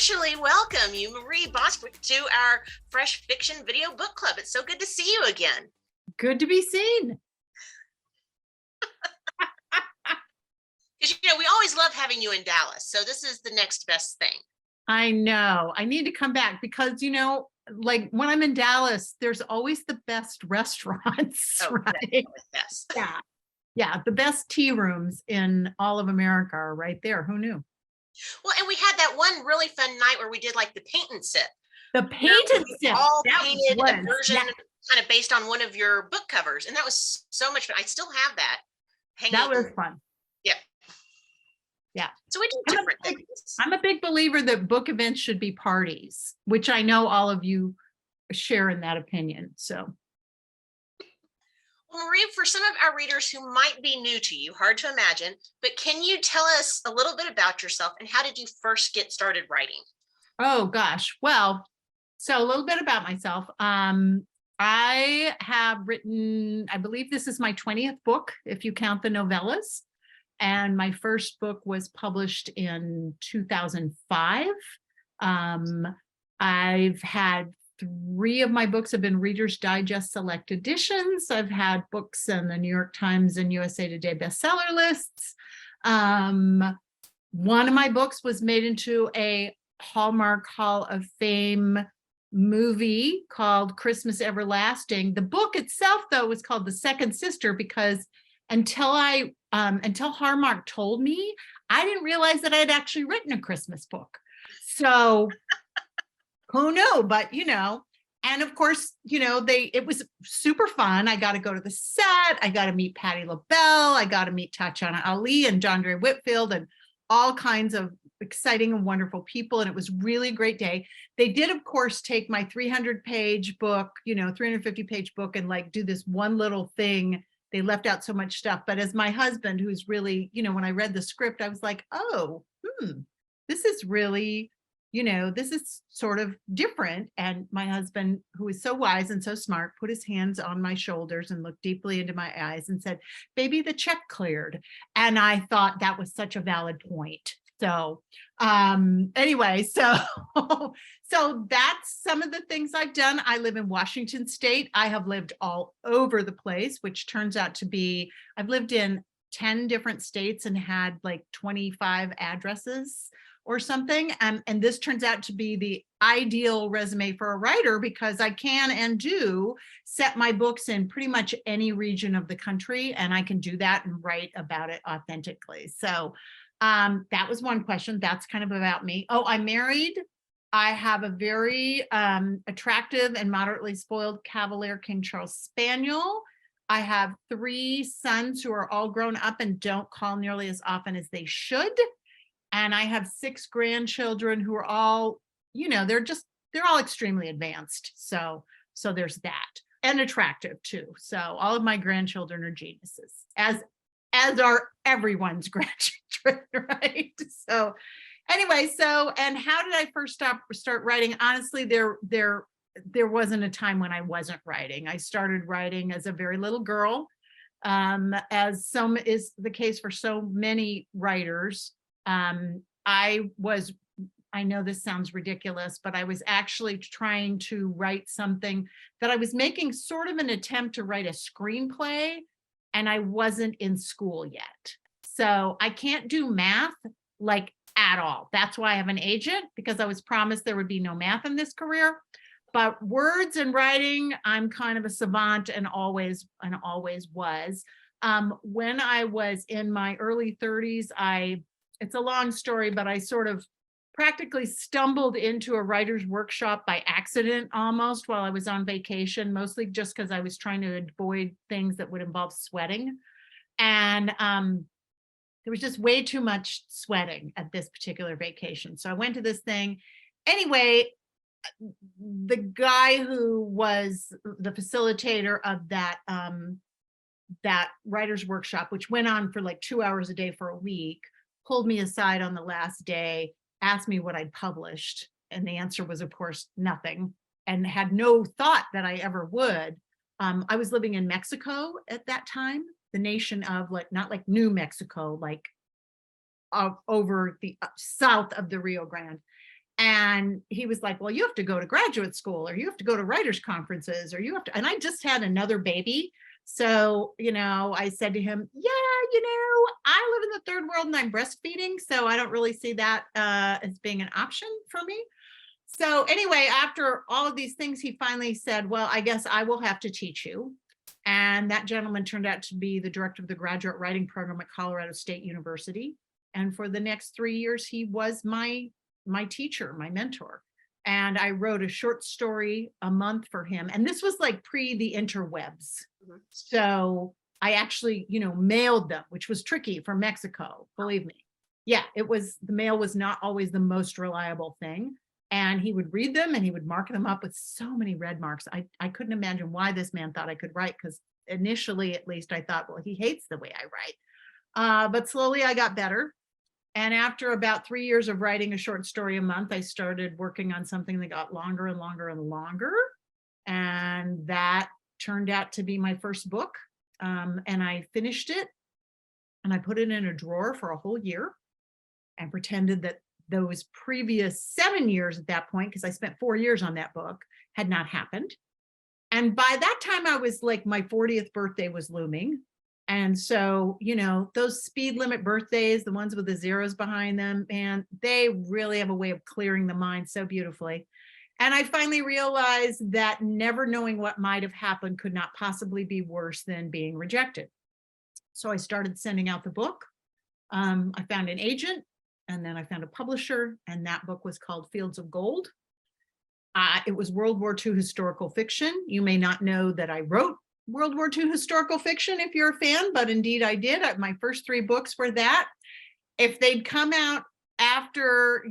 officially welcome you, Marie Bostwick, to our Fresh Fiction Video Book Club. It's so good to see you again. Good to be seen. Because, we always love having you in Dallas. So this is the next best thing. I know. I need to come back because, like when I'm in Dallas, there's always the best restaurants, right? Yes. Yeah. Yeah. The best tea rooms in all of America are right there. Who knew? Well, and we had that one really fun night where we did like the paint and sip. The paint and sip. All painted a version kind of based on one of your book covers. And that was so much fun. I still have that hanging. That was fun. Yeah. Yeah. So we do different things. I'm a big believer that book events should be parties, which I know all of you share in that opinion. So. Well, Marie, for some of our readers who might be new to you, hard to imagine, but can you tell us a little bit about yourself and how did you first get started writing? Oh, gosh. Well, so a little bit about myself. I have written, I believe this is my 20th book, if you count the novellas. And my first book was published in 2005. I've had 3 of my books have been Reader's Digest Select Editions. I've had books in the New York Times and USA Today bestseller lists. One of my books was made into a Hallmark Hall of Fame movie called Christmas Everlasting. The book itself, though, was called The Second Sister because until Hallmark told me, I didn't realize that I had actually written a Christmas book. So who knew? But, and of course, it was super fun. I got to go to the set. I got to meet Patti LaBelle. I got to meet Tatiana Ali and John Gray Whitfield and all kinds of exciting and wonderful people. And it was really a great day. They did, of course, take my 300-page book, 350-page book and like do this one little thing. They left out so much stuff. But as my husband, who's really, when I read the script, I was like, oh, this is really, this is sort of different. And my husband, who is so wise and so smart, put his hands on my shoulders and looked deeply into my eyes and said, baby, the check cleared. And I thought that was such a valid point. So anyway, so that's some of the things I've done. I live in Washington State. I have lived all over the place, which turns out to be, I've lived in 10 different states and had like 25 addresses or something. And this turns out to be the ideal resume for a writer because I can and do set my books in pretty much any region of the country. And I can do that and write about it authentically. So that was one question. That's kind of about me. Oh, I'm married. I have a very attractive and moderately spoiled Cavalier King Charles Spaniel. I have 3 sons who are all grown up and don't call nearly as often as they should. And I have 6 grandchildren who are all, they're all extremely advanced. So there's that, and attractive too. So all of my grandchildren are geniuses, as are everyone's grandchildren, right? So anyway, and how did I first start writing? Honestly, there wasn't a time when I wasn't writing. I started writing as a very little girl, as some is the case for so many writers. I know this sounds ridiculous, but I was actually trying to write something that I was making sort of an attempt to write a screenplay, and I wasn't in school yet. So I can't do math like at all. That's why I have an agent, because I was promised there would be no math in this career. But words and writing, I'm kind of a savant and always was. When I was in my early 30s, it's a long story, but I sort of practically stumbled into a writer's workshop by accident almost while I was on vacation, mostly just because I was trying to avoid things that would involve sweating. And there was just way too much sweating at this particular vacation. So I went to this thing. Anyway, the guy who was the facilitator of that writer's workshop, which went on for like 2 hours a day for a week, pulled me aside on the last day, asked me what I'd published. And the answer was, of course, nothing, and had no thought that I ever would. I was living in Mexico at that time, the nation of not like New Mexico, like over the south of the Rio Grande. And he was like, well, you have to go to graduate school, or you have to go to writers conferences, or you have to, and I just had another baby. So, I said to him, yeah, I live in the third world and I'm breastfeeding. So I don't really see that as being an option for me. So anyway, after all of these things, he finally said, well, I guess I will have to teach you. And that gentleman turned out to be the director of the graduate writing program at Colorado State University. And for the next 3 years, he was my teacher, my mentor. And I wrote a short story a month for him. And this was like pre the interwebs. So I actually, mailed them, which was tricky from Mexico, believe me. Yeah, the mail was not always the most reliable thing. And he would read them and he would mark them up with so many red marks. I couldn't imagine why this man thought I could write, because initially, at least, I thought, well, he hates the way I write. But slowly I got better. And after about 3 years of writing a short story a month, I started working on something that got longer and longer and longer. And that turned out to be my first book. And I finished it and I put it in a drawer for a whole year and pretended that those previous 7 years at that point, because I spent 4 years on that book, had not happened. And by that time, I was like, my 40th birthday was looming. And so, those speed limit birthdays, the ones with the zeros behind them, man, they really have a way of clearing the mind so beautifully. And I finally realized that never knowing what might have happened could not possibly be worse than being rejected. So I started sending out the book. I found an agent, and then I found a publisher, and that book was called Fields of Gold. It was World War II historical fiction. You may not know that I wrote World War II historical fiction if you're a fan, but indeed I did. My first 3 books were that. If they'd come out after,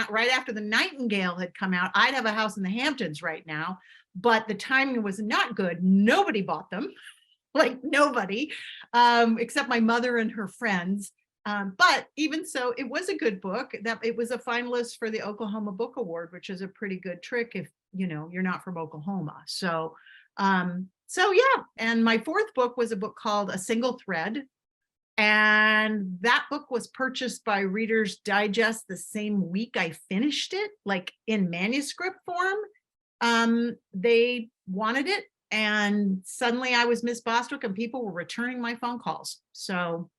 right after the Nightingale had come out, I'd have a house in the Hamptons right now. But the timing was not good. Nobody bought them, like nobody, except my mother and her friends. But even so, it was a good book. That it was a finalist for the Oklahoma Book Award, which is a pretty good trick if you're not from Oklahoma. So yeah. And my 4th book was a book called A Single Thread. And that book was purchased by Reader's Digest the same week I finished it, like in manuscript form. They wanted it. And suddenly I was Miss Bostwick and people were returning my phone calls. So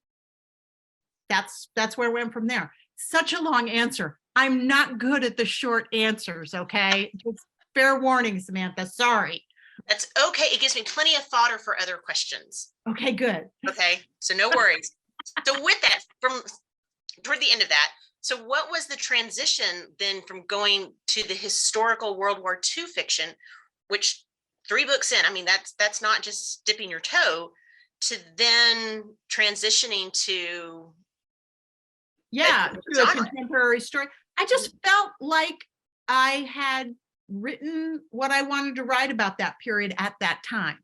that's where I went from there. Such a long answer. I'm not good at the short answers, okay? Just fair warning, Samantha, sorry. That's okay. It gives me plenty of fodder for other questions. Okay, good. Okay, so no worries. So with that, from toward the end of that, so what was the transition then from going to the historical World War II fiction, which 3 books in, I mean, that's not just dipping your toe, to then transitioning to to a contemporary story. I just felt like I had written what I wanted to write about that period at that time.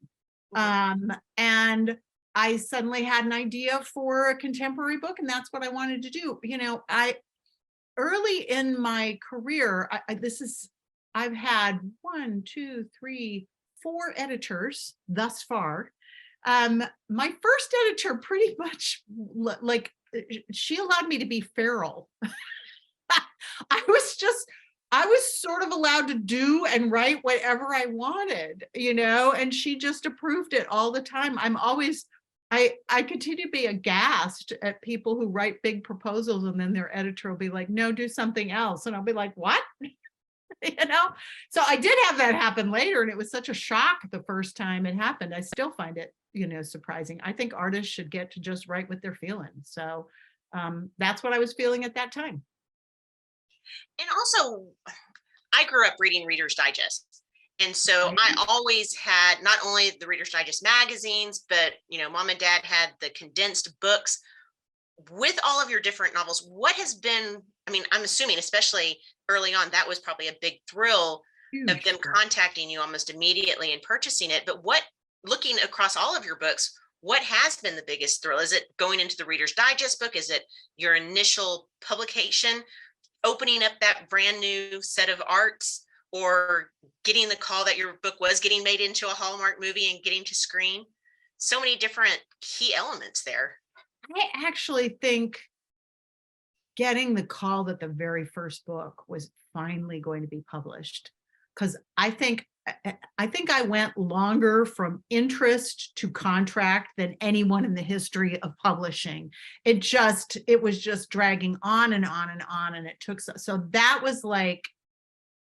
And I suddenly had an idea for a contemporary book, and that's what I wanted to do. Early in my career, I've had 1, 2, 3, 4 editors thus far. My first editor pretty much she allowed me to be feral. I was sort of allowed to do and write whatever I wanted, and she just approved it all the time. I continue to be aghast at people who write big proposals and then their editor will be like, no, do something else. And I'll be like, what? So I did have that happen later, and it was such a shock the first time it happened. I still find it, surprising. I think artists should get to just write what they're feeling. So that's what I was feeling at that time. And also, I grew up reading Reader's Digest. And so I always had not only the Reader's Digest magazines, but, mom and dad had the condensed books. With all of your different novels, what has been, I'm assuming, especially early on, that was probably a big thrill of them contacting you almost immediately and purchasing it. But looking across all of your books, what has been the biggest thrill? Is it going into the Reader's Digest book? Is it your initial publication, opening up that brand new set of arts, or getting the call that your book was getting made into a Hallmark movie and getting to screen? So many different key elements there. I actually think getting the call that the very first book was finally going to be published. Because I think I went longer from interest to contract than anyone in the history of publishing. It was just dragging on and on and on, and it took so that was like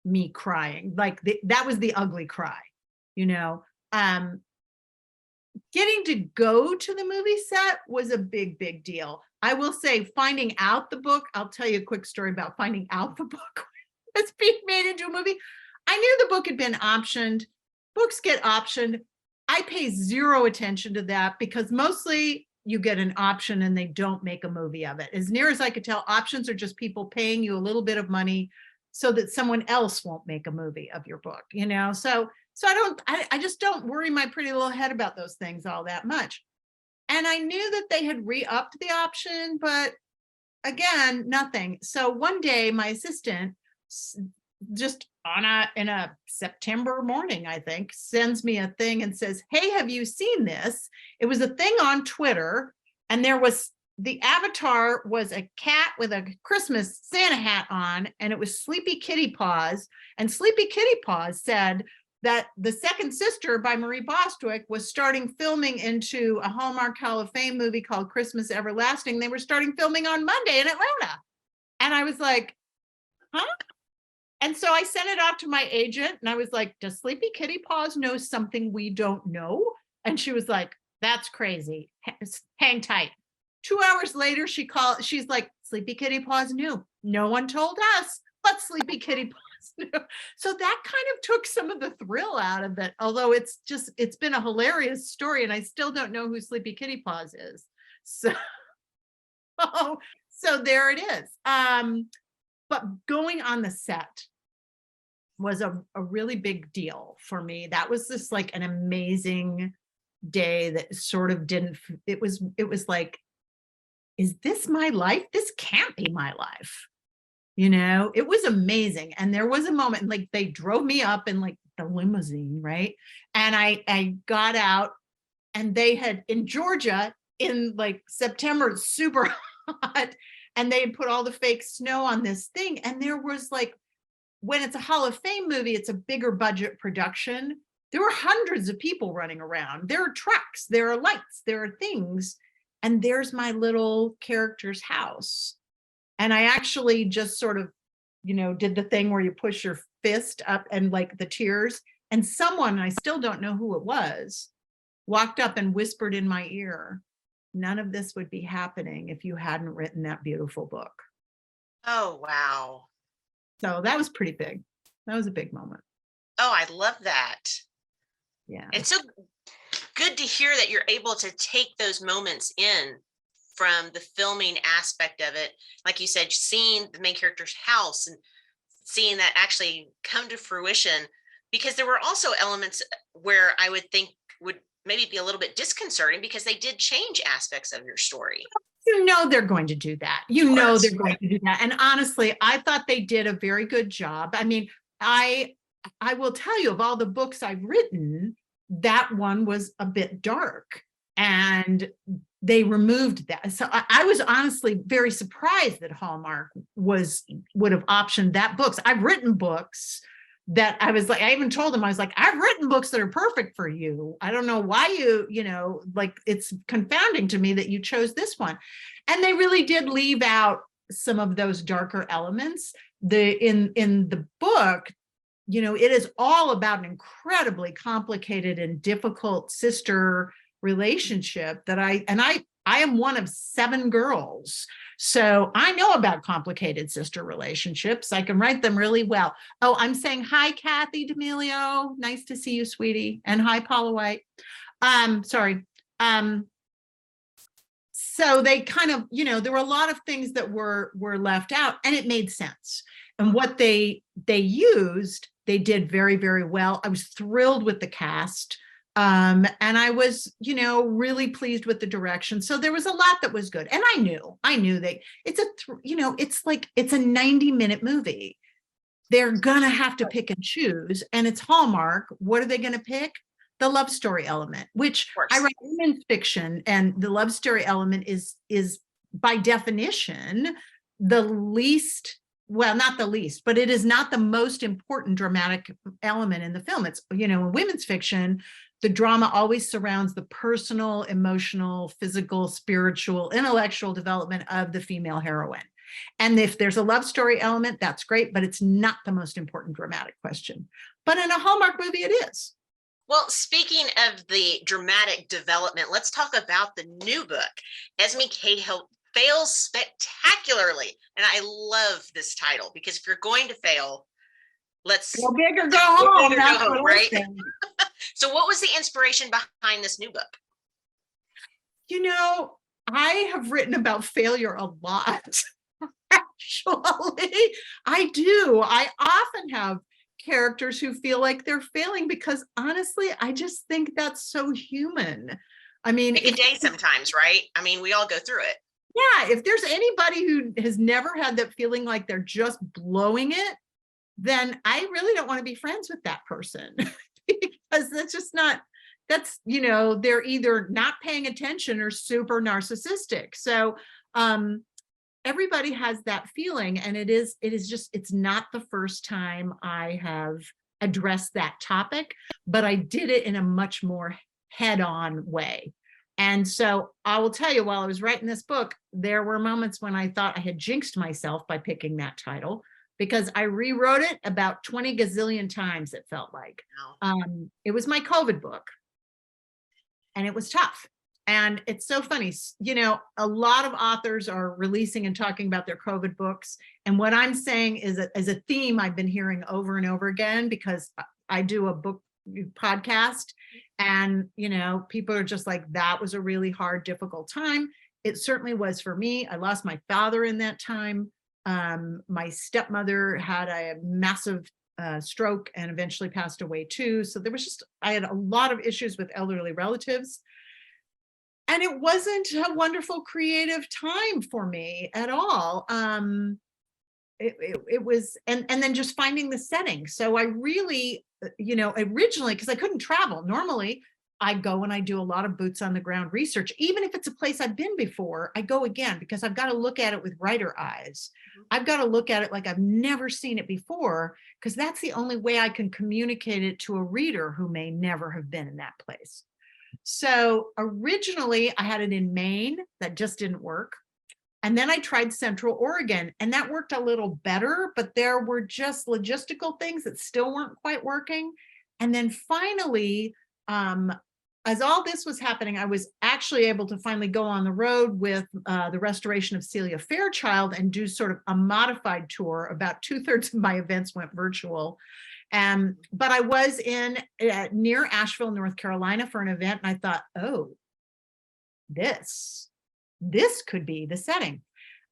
me crying. Like that was the ugly cry, you know. Getting to go to the movie set was a big deal. I will say, finding out the book, I'll tell you a quick story about finding out the book was being made into a movie. I knew the book had been optioned. Books get optioned. I pay zero attention to that because mostly you get an option and they don't make a movie of it. As near as I could tell, options are just people paying you a little bit of money so that someone else won't make a movie of your book, you know? So I just don't worry my pretty little head about those things all that much. And I knew that they had re-upped the option, but again, nothing. So one day my assistant, just in a September morning, I think, sends me a thing and says, hey, have you seen this? It was a thing on Twitter, and the avatar was a cat with a Christmas Santa hat on, and it was Sleepy Kitty Paws. And Sleepy Kitty Paws said that The Second Sister by Marie Bostwick was starting filming into a Hallmark Hall of Fame movie called Christmas Everlasting. They were starting filming on Monday in Atlanta. And I was like, huh? And so I sent it off to my agent, and I was like, does Sleepy Kitty Paws know something we don't know? And she was like, that's crazy. Hang tight. 2 hours later, she's like, Sleepy Kitty Paws knew. No one told us, but Sleepy Kitty Paws knew. So that kind of took some of the thrill out of it. Although it's been a hilarious story, and I still don't know who Sleepy Kitty Paws is. So, so there it is. But going on the set was a really big deal for me. That was just like an amazing day that sort of it was like, is this my life? This can't be my life. You know, it was amazing. And there was a moment, like they drove me up in like the limousine, right? And I got out, and they had, in Georgia in like September, it's super hot, and they had put all the fake snow on this thing. And there was like, when it's a Hall of Fame movie, it's a bigger budget production. There were hundreds of people running around. There are trucks, there are lights, there are things. And there's my little character's house. And I actually just sort of, you know, did the thing where you push your fist up and like the tears. And someone, I still don't know who it was, walked up and whispered in my ear, none of this would be happening if you hadn't written that beautiful book. Oh, wow. So that was pretty big. That was a big moment. Oh, I love that. Yeah. It's so good to hear that you're able to take those moments in from the filming aspect of it. Like you said, seeing the main character's house and seeing that actually come to fruition, because there were also elements where I would think would maybe be a little bit disconcerting because they did change aspects of your story. You know they're going to do that. You know they're going to do that. And honestly, I thought they did a very good job. I mean, I will tell you, of all the books I've written, that one was a bit dark, and they removed that. So I was honestly very surprised that Hallmark would have optioned that books. I've written books that I was like, I even told them, I was like, I've written books that are perfect for you. I don't know why you know, like, it's confounding to me that you chose this one. And they really did leave out some of those darker elements. In the book, you know, it is all about an incredibly complicated and difficult sister relationship that I am one of 7 girls. So I know about complicated sister relationships. I can write them really well. Oh, I'm saying hi, Kathy D'Amelio. Nice to see you, sweetie. And hi, Paula White. Sorry. So they kind of, you know, there were a lot of things that were left out, and it made sense. And what they used, they did very, very well. I was thrilled with the cast. And I was, you know, really pleased with the direction. So there was a lot that was good. And I knew that it's it's a 90-minute movie. They're going to have to pick and choose, and it's Hallmark. What are they going to pick? The love story element, which I write women's fiction, and the love story element is by definition the least well, not the least, but it is not the most important dramatic element in the film. It's, you know, in women's fiction, the drama always surrounds the personal, emotional, physical, spiritual, intellectual development of the female heroine. And if there's a love story element, that's great, but it's not the most important dramatic question. But in a Hallmark movie, it is. Well, speaking of the dramatic development, let's talk about the new book, Esme Cahill Fails Spectacularly. And I love this title because if you're going to fail, let's Go big or go home. big or go That's home, what I'm right? saying. So what was the inspiration behind this new book? You know, I have written about failure a lot. Actually, I do. I often have characters who feel like they're failing because honestly, I just think that's so human. I mean, Pick a day sometimes, right? I mean, we all go through it. yeah, if there's anybody who has never had that feeling like they're just blowing it, then I really don't want to be friends with that person because that's just not, that's, you know, they're either not paying attention or super narcissistic. So everybody has that feeling, and it is just, it's not the first time I have addressed that topic, but I did it in a much more head-on way. And so I will tell you, while I was writing this book, there were moments when I thought I had jinxed myself by picking that title, because I rewrote it about 20 gazillion times, it felt like. It was my COVID book, and it was tough. And it's so funny, you know, a lot of authors are releasing and talking about their COVID books. And what I'm saying is a theme I've been hearing over and over again, because I do a book podcast, and, you know, people are just like, that was a really hard, difficult time. It certainly was for me. I lost my father in that time. My stepmother had a massive stroke and eventually passed away too. So there was just, I had a lot of issues with elderly relatives. And it wasn't a wonderful creative time for me at all. It was, and then just finding the setting. So I really, you know, originally, because I couldn't travel. Normally, I go and I do a lot of boots on the ground research. Even if it's a place I've been before, I go again, because I've got to look at it with writer eyes. I've got to look at it like I've never seen it before, because that's the only way I can communicate it to a reader who may never have been in that place. So originally I had it in Maine. That just didn't work. And then I tried Central Oregon, and that worked a little better, but there were just logistical things that still weren't quite working. And then finally, as all this was happening, I was actually able to finally go on the road with the restoration of Celia Fairchild and do sort of a modified tour. About 2/3 of my events went virtual. But I was in near Asheville, North Carolina for an event, and I thought, oh, this could be the setting.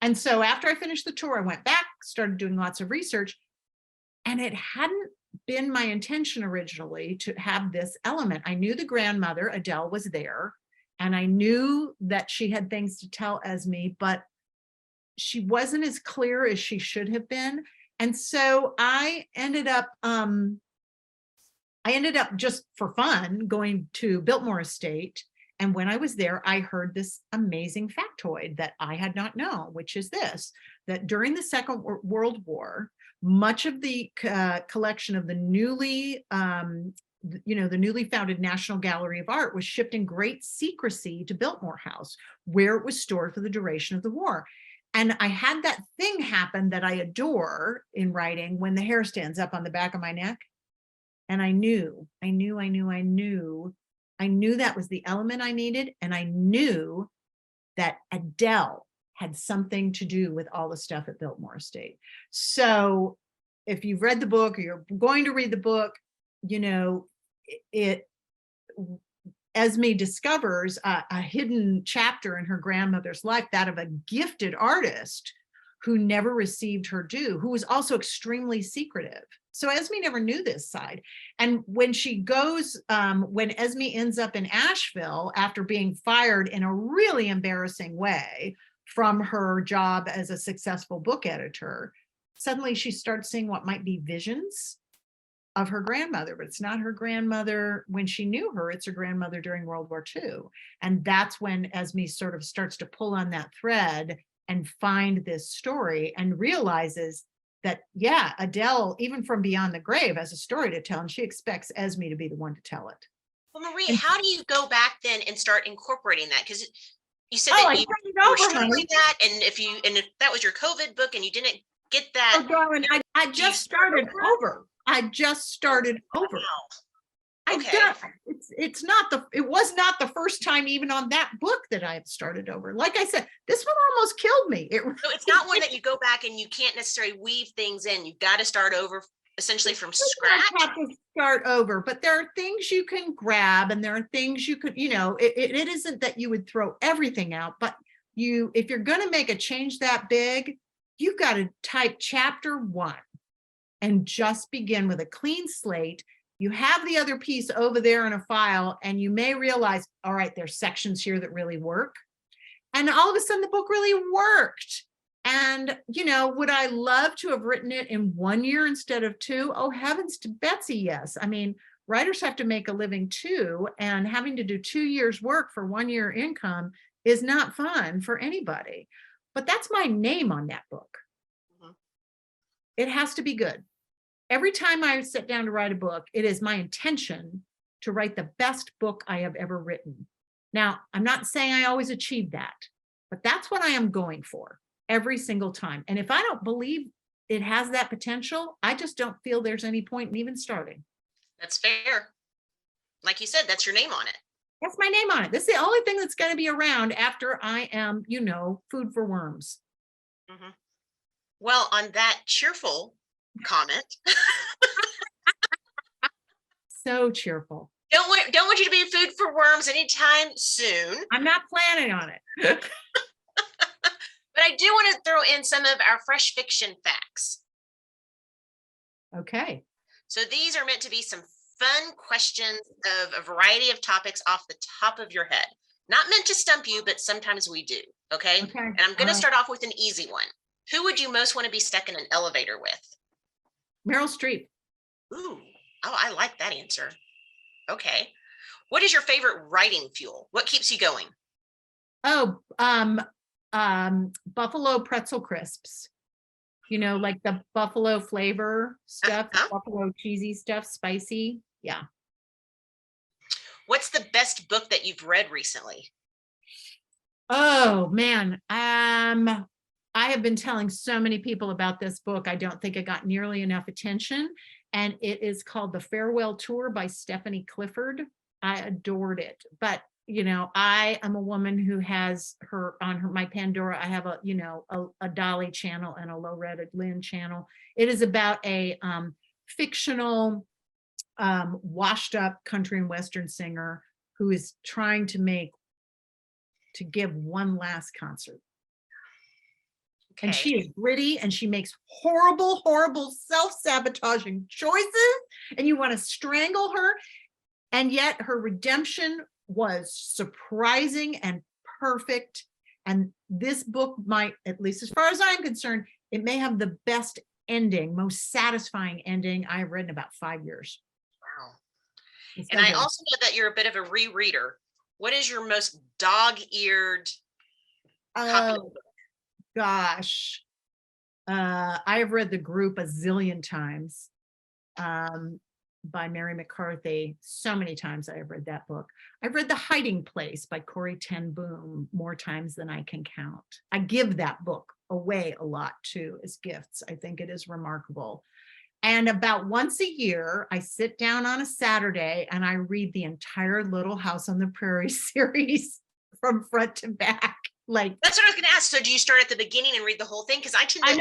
And so after I finished the tour, I went back, started doing lots of research, and it hadn't been my intention originally to have this element. I knew the grandmother, Adele, was there, and I knew that she had things to tell Esme, but she wasn't as clear as she should have been. And so I ended up just for fun going to Biltmore Estate. And when I was there, I heard this amazing factoid that I had not known, which is this: that during the Second World War, much of the collection of the newly founded National Gallery of Art was shipped in great secrecy to Biltmore House, where it was stored for the duration of the war. And I had that thing happen that I adore in writing, when the hair stands up on the back of my neck. And I knew that was the element I needed. And I knew that Adele had something to do with all the stuff at Biltmore Estate. So if you've read the book, or you're going to read the book, you know, Esme discovers a hidden chapter in her grandmother's life, that of a gifted artist who never received her due, who was also extremely secretive. So Esme never knew this side. And when she goes, when Esme ends up in Asheville after being fired in a really embarrassing way from her job as a successful book editor, suddenly she starts seeing what might be visions of her grandmother, but it's not her grandmother when she knew her, it's her grandmother during World War II. And that's when Esme sort of starts to pull on that thread and find this story and realizes that, yeah, Adele, even from Beyond the Grave, has a story to tell, and she expects Esme to be the one to tell it. Well, Marie, And how do you go back then and start incorporating that? Because you said oh, that I you turned it were over, struggling honey. that, and if that was your COVID book and you didn't get Oh, that, darling, I do you just start started over? over. I just started over. Wow. I Okay. don't, it was not the first time even on that book that I have started over. Like I said, this one almost killed me. So it's not one that you go back and you can't necessarily weave things in. You've got to start over essentially from scratch. Have to start over, but there are things you can grab, and there are things you could, it isn't that you would throw everything out, but if you're going to make a change that big, you've got to type chapter 1 and just begin with a clean slate. You have the other piece over there in a file, and you may realize, all right, there's sections here that really work. And all of a sudden the book really worked. And, would I love to have written it in 1 year instead of 2? Oh, heavens to Betsy, yes. I mean, writers have to make a living too, and having to do 2 years work for 1 year income is not fun for anybody. But that's my name on that book. Mhm. It has to be good. Every time I sit down to write a book, it is my intention to write the best book I have ever written. Now, I'm not saying I always achieve that, but that's what I am going for every single time. And if I don't believe it has that potential, I just don't feel there's any point in even starting. That's fair. Like you said, that's your name on it. That's my name on it. This is the only thing that's going to be around after I am, food for worms. Mhm. Well, on that cheerful comment, So cheerful. don't want you to be food for worms anytime soon. I'm not planning on it. But I do want to throw in some of our fresh fiction facts. Okay. So these are meant to be some fun questions of a variety of topics off the top of your head. Not meant to stump you, but sometimes we do. Okay. Okay. And I'm going to start off with an easy one. Who would you most want to be stuck in an elevator with? Meryl Streep. Ooh, oh, I like that answer. Okay. What is your favorite writing fuel? What keeps you going? Oh, buffalo pretzel crisps. Like the buffalo flavor stuff, buffalo cheesy stuff, spicy. Yeah. What's the best book that you've read recently? Oh man. I have been telling so many people about this book. I don't think it got nearly enough attention. And it is called The Farewell Tour by Stephanie Clifford. I adored it. But I am a woman who has my Pandora. I have a Dolly channel and a Loretta Lynn channel. It is about a fictional, washed up country and Western singer who is trying to give one last concert. Okay. And she is gritty, and she makes horrible, horrible self-sabotaging choices, and you want to strangle her. And yet her redemption was surprising and perfect. And this book might, at least as far as I'm concerned, it may have the best ending, most satisfying ending I've read in about 5 years. Wow. And I also know that you're a bit of a rereader. What is your most dog-eared copy of the book? Gosh. I have read The Group a zillion times. By Mary McCarthy. So many times I have read that book. I've read The Hiding Place by Corrie ten Boom more times than I can count. I give that book away a lot too as gifts. I think it is remarkable. And about once a year, I sit down on a Saturday and I read the entire Little House on the Prairie series from front to back. Like, that's what I was going to ask. So do you start at the beginning and read the whole thing? Because I start at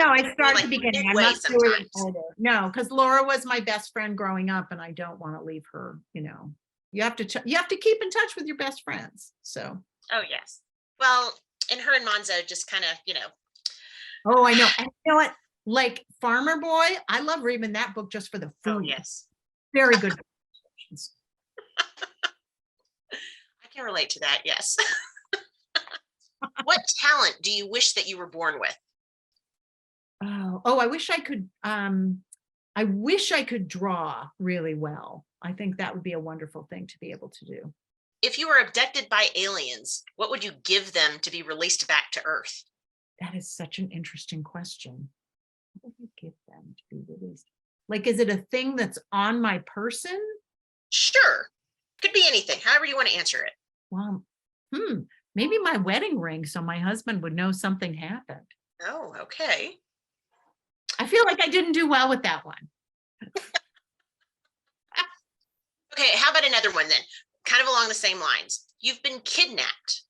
the beginning. I'm not sometimes. No, because Laura was my best friend growing up, and I don't want to leave her. You have to keep in touch with your best friends. So. Oh yes. Well, and her and Monzo just kind of, Oh, I know. And you know what? Like Farmer Boy, I love reading that book just for the food. Oh yes. Very good. I can relate to that. Yes. What talent do you wish that you were born with? I wish I could draw really well. I think that would be a wonderful thing to be able to do. If you were abducted by aliens, what would you give them to be released back to Earth? That is such an interesting question. What would you give them? to be released. Like, is it a thing that's on my person? Sure. Could be anything, however you want to answer it. Well, maybe my wedding ring, so my husband would know something happened. Oh, okay. I feel like I didn't do well with that one. Okay, how about another one then? Kind of along the same lines. You've been kidnapped,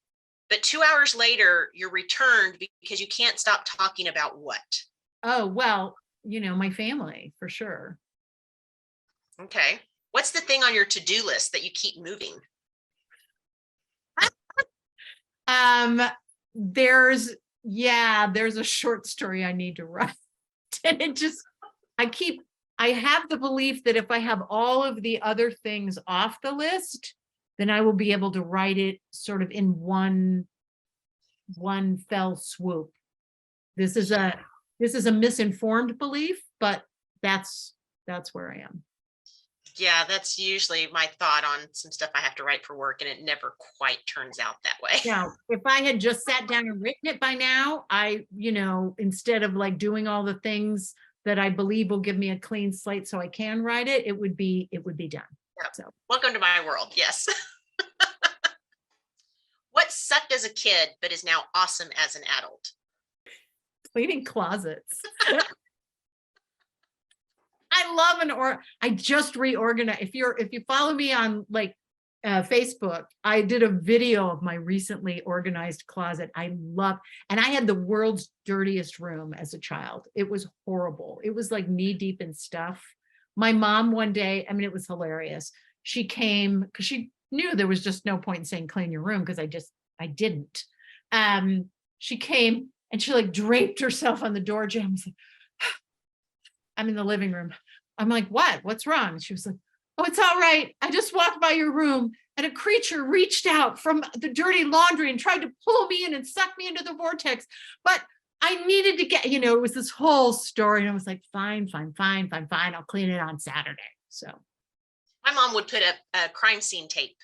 but 2 hours later, you're returned because you can't stop talking about what? Oh, well, my family, for sure. Okay. What's the thing on your to-do list that you keep moving? There's a short story I need to write. And I have the belief that if I have all of the other things off the list, then I will be able to write it sort of in one fell swoop. This is a misinformed belief, but that's where I am. Yeah, that's usually my thought on some stuff I have to write for work, and it never quite turns out that way. Now, if I had just sat down and written it by now, instead of like doing all the things that I believe will give me a clean slate so I can write it, it would be done. Yep. So, welcome to my world. Yes. What sucked as a kid, but is now awesome as an adult? cleaning closets. I just reorganized. If you follow me on Facebook, I did a video of my recently organized closet. And I had the world's dirtiest room as a child. It was horrible. It was like knee deep in stuff. My mom one day, I mean, it was hilarious. She came because she knew there was just no point in saying clean your room because I didn't. She came and she draped herself on the door jamb. I'm in the living room. I'm like, what's wrong? She was like, oh, it's all right. I just walked by your room and a creature reached out from the dirty laundry and tried to pull me in and suck me into the vortex. But I needed to get, it was this whole story. And I was like, fine. I'll clean it on Saturday. So my mom would put a crime scene tape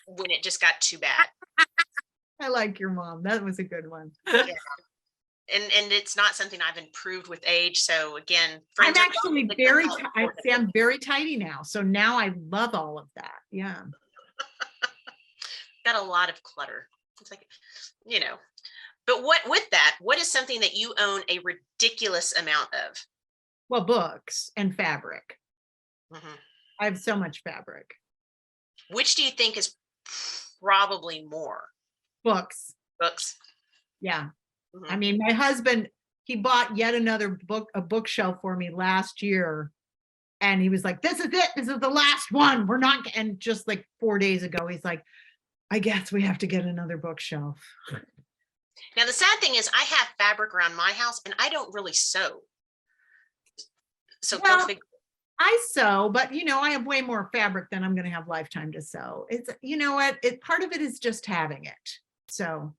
when it just got too bad. I like your mom. That was a good one. Yeah. And it's not something I've improved with age. So again, I'm actually I'm very tidy now. So now I love all of that. Yeah. Got a lot of clutter. It's like, but what is something that you own a ridiculous amount of? Well, books and fabric. Mm-hmm. I have so much fabric. Which do you think is probably more? Books. Yeah. Mm-hmm. I mean, my husband, he bought yet another a bookshelf for me last year. And he was like, this is it. This is the last one. We're not. And just 4 days ago, he's like, I guess we have to get another bookshelf. Now, the sad thing is I have fabric around my house and I don't really sew. So go figure. I sew, but I have way more fabric than I'm going to have lifetime to sew. It's, part of it is just having it. So.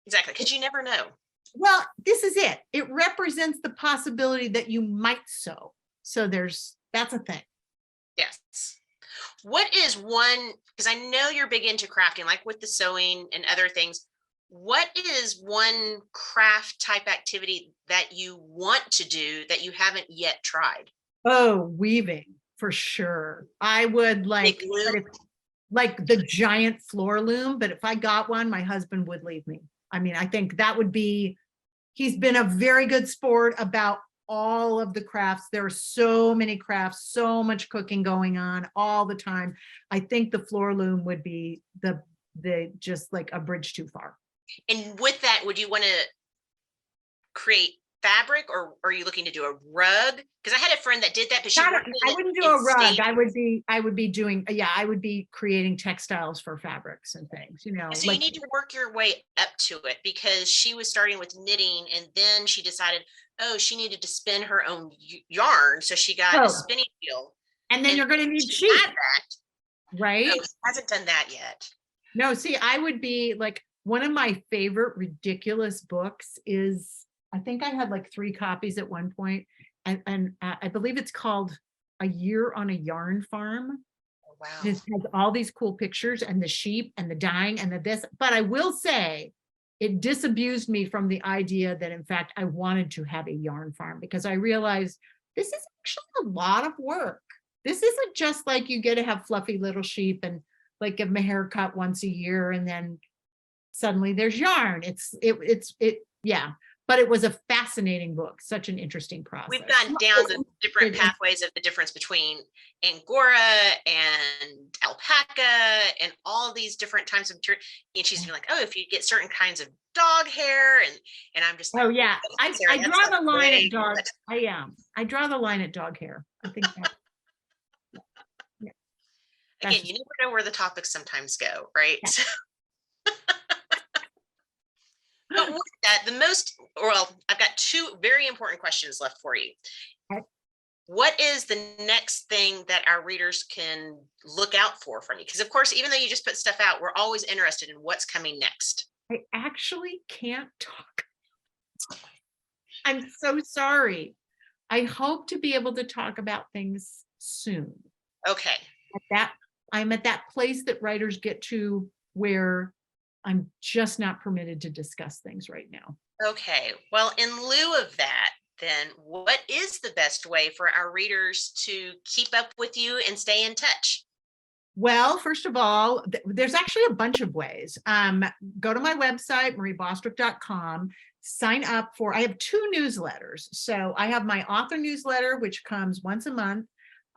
Exactly, because you never know. Well, this is it. It represents the possibility that you might sew. So that's a thing. Yes. What is one, because I know you're big into crafting, like with the sewing and other things. What is one craft type activity that you want to do that you haven't yet tried? Oh, weaving for sure. I would like the giant floor loom, but if I got one, my husband would leave me. I mean, I think that would be, he's been a very good sport about all of the crafts. There are so many crafts, so much cooking going on all the time. I think the floor loom would be the just a bridge too far. And with that, would you want to create fabric or are you looking to do a rug? Because I had a friend that did that, but I wouldn't do a rug. I would be creating textiles for fabrics and things, So you need to work your way up to it because she was starting with knitting and then she decided, she needed to spin her own yarn. So she got a spinning wheel. And then you're going to need sheep. Right? No, hasn't done that yet. No, see, I would be one of my favorite ridiculous books is, I think I had 3 copies at one point, and I believe it's called A Year on a Yarn Farm. Oh, wow. It has all these cool pictures and the sheep and the dyeing and this, but I will say it disabused me from the idea that in fact I wanted to have a yarn farm because I realized this is actually a lot of work. This isn't just like you get to have fluffy little sheep and like give them a haircut once a year and then suddenly there's yarn. Yeah. But it was a fascinating book, such an interesting process. We've gone down the different pathways of the difference between Angora and alpaca and all these different types of material. And she's like, oh, if you get certain kinds of dog hair, and I'm just like, oh yeah, Sarah, I draw the line at dog. I draw the line at dog hair. I think that. Yeah. Again, you never know where the topics sometimes go, right? Yeah. But with that, I've got two very important questions left for you. Okay. What is the next thing that our readers can look out for from you? Because of course, even though you just put stuff out, we're always interested in what's coming next. I actually can't talk. I'm so sorry. I hope to be able to talk about things soon. Okay. I'm at that place that writers get to where I'm just not permitted to discuss things right now. Okay. Well, in lieu of that, then what is the best way for our readers to keep up with you and stay in touch? Well, first of all, there's actually a bunch of ways. Go to my website, mariebostwick.com, sign up for, I have 2 newsletters. So I have my author newsletter, which comes once a month.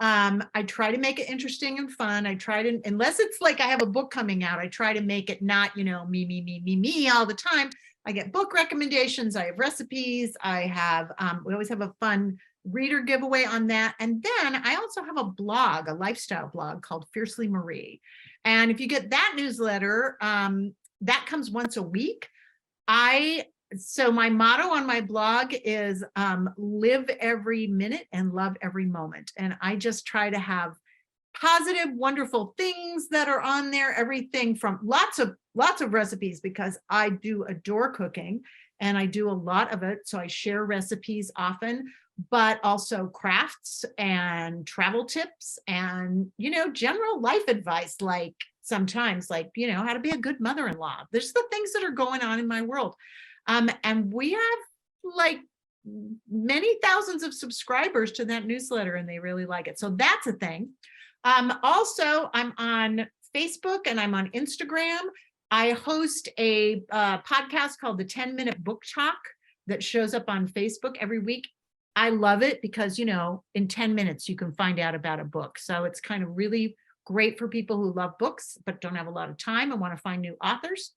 I try to make it interesting and fun. I try to, unless it's like I have a book coming out, I try to make it not, me all the time. I get book recommendations. I have recipes. I have, we always have a fun reader giveaway on that. And then I also have a blog, a lifestyle blog called Fiercely Marie. And if you get that newsletter, that comes once a week. So my motto on my blog is live every minute and love every moment. And I just try to have positive, wonderful things that are on there, everything from lots of recipes, because I do adore cooking and I do a lot of it. So I share recipes often, but also crafts and travel tips and, general life advice, like sometimes like, how to be a good mother-in-law. There's the things that are going on in my world. And we have like many thousands of subscribers to that newsletter and they really like it. So that's a thing. Also, I'm on Facebook and I'm on Instagram. I host a podcast called the 10-Minute Book Talk that shows up on Facebook every week. I love it because, in 10 minutes, you can find out about a book. So it's kind of really great for people who love books, but don't have a lot of time and want to find new authors.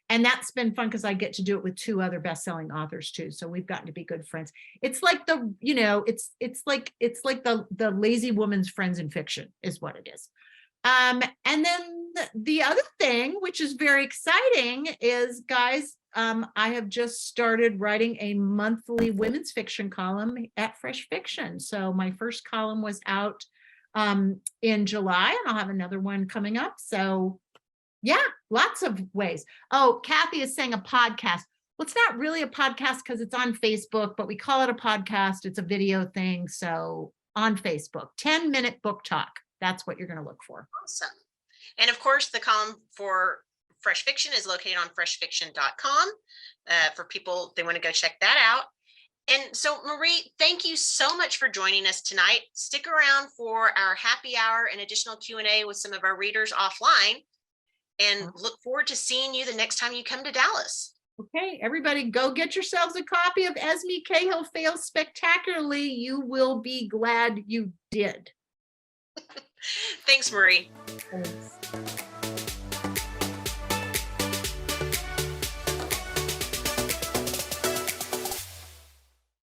And that's been fun because I get to do it with 2 other best-selling authors too. So we've gotten to be good friends. It's like it's like the lazy woman's friends in fiction is what it is. And then the other thing, which is very exciting, is guys, I have just started writing a monthly women's fiction column at Fresh Fiction. So my first column was out in July, and I'll have another one coming up. So yeah, lots of ways. Oh, Kathy is saying a podcast. Well, it's not really a podcast because it's on Facebook, but we call it a podcast. It's a video thing. So on Facebook, 10-Minute Book Talk. That's what you're going to look for. Awesome. And of course, the column for Fresh Fiction is located on freshfiction.com for people, they want to go check that out. And so, Marie, thank you so much for joining us tonight. Stick around for our happy hour and additional Q&A with some of our readers offline. And look forward to seeing you the next time you come to Dallas. Okay, everybody go get yourselves a copy of ESME Cahill Fails Spectacularly. You will be glad you did. Thanks, Marie. Thanks.